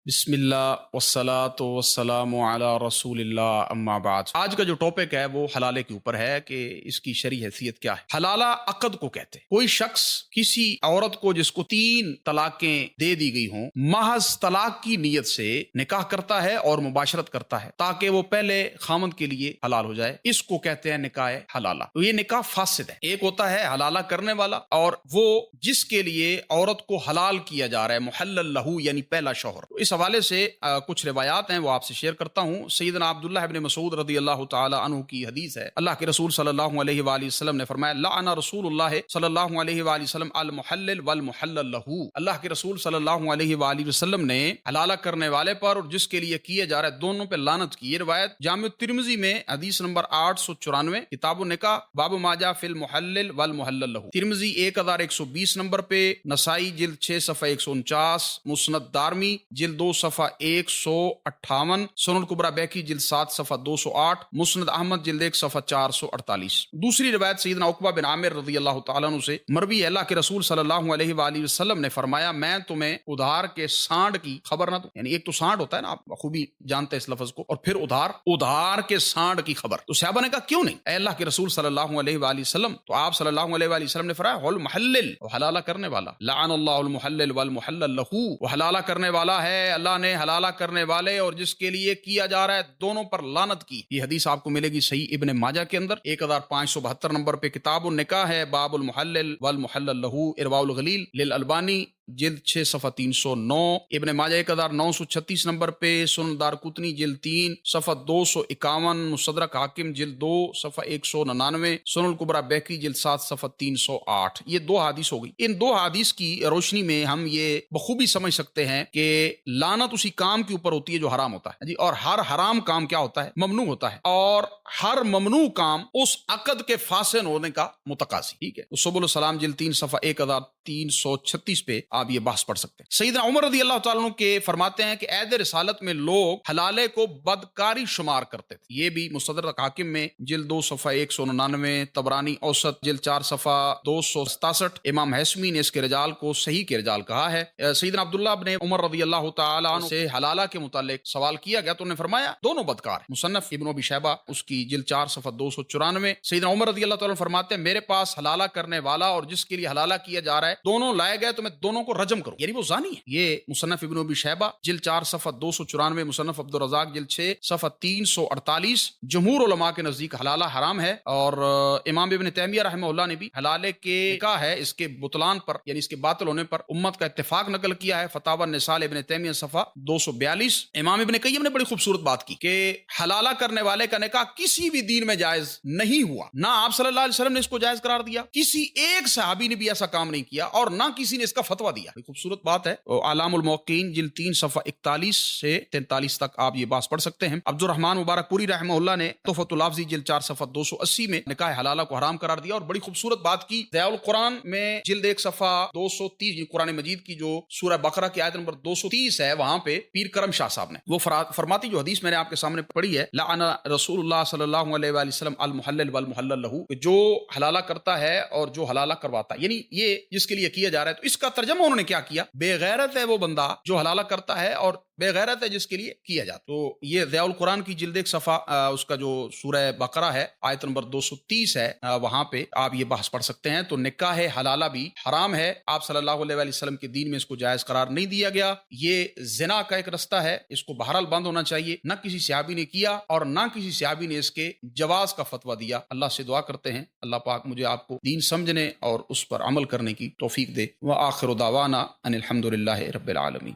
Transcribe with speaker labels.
Speaker 1: بسم اللہ والصلاۃ والسلام علی رسول اللہ اما بعد۔ آج کا جو ٹاپک ہے وہ حلالے کے اوپر ہے کہ اس کی شرعی حیثیت کیا ہے۔ حلالہ عقد کو کہتے ہیں۔ کوئی شخص کسی عورت کو جس کو 3 طلاقیں دے دی گئی ہوں محض طلاق کی نیت سے نکاح کرتا ہے اور مباشرت کرتا ہے تاکہ وہ پہلے خامند کے لیے حلال ہو جائے، اس کو کہتے ہیں نکاح حلالہ۔ تو یہ نکاح فاسد ہے۔ ایک ہوتا ہے حلالہ کرنے والا اور وہ جس کے لیے عورت کو حلال کیا جا رہا ہے، محلل لہو یعنی پہلا شوہر۔ اس حوالے سے کچھ روایات ہیں وہ آپ سے شیئر کرتا ہوں۔ سیدنا عبداللہ ابن مسعود رضی اللہ تعالی عنہ کی حدیث ہے، اللہ کے رسول صلی اللہ علیہ وآلہ وسلم نے فرمایا لعن رسول اللہ صلی اللہ علیہ وآلہ وسلم المحلل والمحلل لہو۔ اللہ کے رسول صلی اللہ علیہ وآلہ وسلم نے حلالہ کرنے والے پر اور جس کے لیے کیا جا رہا ہے دونوں پہ لعنت کی۔ یہ روایت جامع ترمذی میں حدیث نمبر 894، کتاب النکاح، باب ما جاء فی المحلل والمحلل لہو، ترمذی 1120 نمبر پہ، نسائی جلد 6 صفحہ 149، مسند دارمی جلد 2 صفحہ 158، سنن الکبریٰ بیہقی جلد 7 صفحہ 208، مسند احمد جلد 1 صفحہ 448۔ دوسری روایت سیدنا عقبہ بن عامر رضی اللہ تعالیٰ عنہ سے مروی ہے، اللہ کے رسول صلی اللہ علیہ وآلہ وسلم نے فرمایا میں تمہیں ادھار کے سانڈ کی خبر نہ دوں؟ یعنی ایک تو سانڈ ہوتا ہے نا، آپ خوبی جانتے ہیں اس لفظ کو، اور پھر ادھار کے سانڈ کی خبر۔ تو صحابہ نے کہا کیوں نہیں اے اللہ کے رسول صلی اللہ علیہ وآلہ وسلم؟ تو آپ صلی اللہ علیہ وآلہ وسلم نے فرمایا المحلل، حلالہ کرنے والا، لعن اللہ المحلل والمحلل لہو، وہ حلالہ کرنے والا ہے، اللہ نے حلالہ کرنے والے اور جس کے لیے کیا جا رہا ہے دونوں پر لعنت کی۔ یہ حدیث آپ کو ملے گی صحیح ابن ماجہ کے اندر 1572 نمبر پہ، کتاب النکاح ہے، باب المحلل والمحلل لہو، ارواء الغلیل للالبانی جلد 6 صفحہ 309، ابن ماجہ 1936 نمبر پہ، سنن دارقطنی جلد 3 صفحہ 251، مستدرک حاکم جلد 2 صفحہ 199، سنن الکبریٰ بیہقی جلد 7 صفحہ 308۔ یہ 2 حدیث ہو گئی۔ ان 2 حدیث کی روشنی میں ہم یہ بخوبی سمجھ سکتے ہیں کہ لعنت اسی کام کے اوپر ہوتی ہے جو حرام ہوتا ہے جی، اور ہر حرام کام کیا ہوتا ہے؟ ممنوع ہوتا ہے، اور ہر ممنوع کام اس عقد کے فاسد ہونے کا متقاضی۔ ٹھیک ہے، تو سبل السلام جلد 3 صفحہ 1336 پہ آپ یہ بحث پڑھ سکتے ہیں۔ سیدنا عمر رضی اللہ تعالیٰ عنہ کے فرماتے ہیں کہ عہد رسالت میں لوگ حلالے کو بدکاری شمار کرتے تھے۔ یہ بھی مستدرک حاکم میں جلد 2 صفحہ 199، طبرانی اوسط جلد 4 صفحہ 267، امام حیثمی نے اس کے رجال کو صحیح کے رجال کہا ہے۔ سیدنا عبداللہ ابن عمر رضی اللہ تعالیٰ عنہ سے حلالہ کے متعلق سوال کیا گیا تو انہوں نے فرمایا دونوں بدکار ہیں۔ مصنف ابن ابی شیبہ اس کی جلد 4 صفحہ 294، سیدنا عمر رضی اللہ تعالیٰ عنہ فرماتے ہیں میرے پاس حلالہ کرنے والا اور جس کے لیے حلالہ کیا جا رہا ہے دونوں لائے گئے تو میں دونوں کو رجم کروں، یعنی وہ زانی ہے۔ یہ مصنف ابن ابی شیبہ جلد 4 صفحہ 294، مصنف عبد الرزاق جلد 6 صفحہ 348۔ جمہور علماء کے نزدیک حلالہ حرام ہے، اور امام ابن تیمیہ رحمہ اللہ نے بھی حلالے کے نکاح ہے اس کے بطلان پر، یعنی اس کے باطل ہونے پر امت کا اتفاق نقل کیا ہے، فتاوی النساء ابن تیمیہ صفحہ 242۔ امام ابن قیم نے بڑی خوبصورت بات کی کہ حلالہ کرنے والے کا نکاح کسی بھی دین میں جائز نہیں ہوا، نہ آپ صلی اللہ علیہ وسلم نے اس کو جائز قرار دیا، کسی ایک صحابی نے بھی ایسا کام نہیں کیا، اور نہ کسی نے اس کا فتویٰ دیا۔ خوبصورت بات ہے، اعلام الموقعین جلد 3 صفحہ 41 سے 43 تک آپ یہ بات پڑھ سکتے ہیں۔ عبد الرحمن مبارک پوری رحمہ اللہ نے تحفۃ اللفظی جلد 4 صفحہ 280 میں نکاح حلالہ کو حرام قرار دیا، اور بڑی خوبصورت بات کی ضیاء القرآن میں جلد 1 صفحہ 230، قرآن مجید کی جو سورہ بقرہ کی آیت نمبر 230 ہے، وہاں پہ پیر کرم شاہ صاحب نے وہ فرماتی جو حدیث میں نے آپ کے سامنے پڑھی ہے، لعن رسول اللہ صلی اللہ علیہ وآلہ وسلم المحلل والمحلل لہو، جو حلالہ کرتا ہے اور جو حلالہ کرواتا ہے، یعنی یہ جس کے لیے کیا جا رہا ہے۔ تو اس کا ترجمہ انہوں نے کیا کیا؟ بے غیرت ہے وہ بندہ جو حلالہ کرتا ہے اور بے غیرت ہے جس کے لیے کیا جاتا۔ تو یہ ضیاء القرآن کی جلد 1 صفحہ اس کا جو سورہ بقرہ ہے آیت نمبر 230 ہے، وہاں پہ آپ یہ بحث پڑھ سکتے ہیں۔ تو نکاح حلالہ بھی حرام ہے، آپ صلی اللہ علیہ وآلہ وسلم کے دین میں اس کو جائز قرار نہیں دیا گیا۔ یہ زنا کا ایک رستہ ہے، اس کو بہرحال بند ہونا چاہیے، نہ کسی صحابی نے کیا اور نہ کسی صحابی نے اس کے جواز کا فتویٰ دیا۔ اللہ سے دعا کرتے ہیں اللہ پاک مجھے آپ کو دین سمجھنے اور اس پر عمل کرنے کی توفیق دے۔ وآخر دعوانا ان الحمد للہ رب العالمین۔